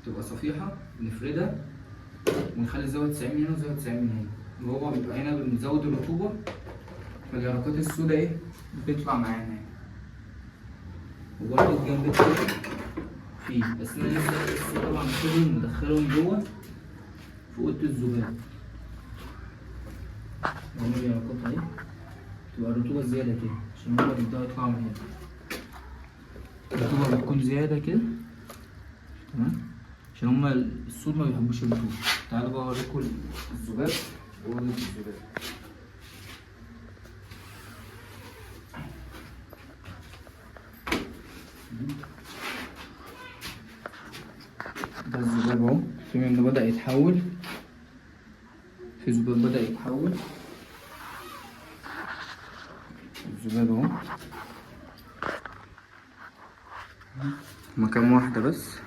تبقى صفيحة نفردها ونخلي الزاوية 90 من هنا وزاوية 90 من هنا، وهو بيبقى هنا بنزود الرطوبة فاليرقات السودا ايه بتطلع معانا يعني. وبرضه الجنب التاني فيه، بس انا لسه طبعا كلهم مدخلهم جوه في اوضه الذباب. هما اليرقات اهي تبقى الرطوبه زياده كده عشان هما بيبداوا يطلعوا من هنا، الرطوبه بتكون زياده كده تمام عشان هما السود ما بيحبوش الرطوبه. تعالوا بقى اوريكم الذباب واوضه الذباب. ده الذباب اهو، في منه بدأ يتحول، في ذباب بدأ يتحول. الذباب اهو، هما كام واحدة بس.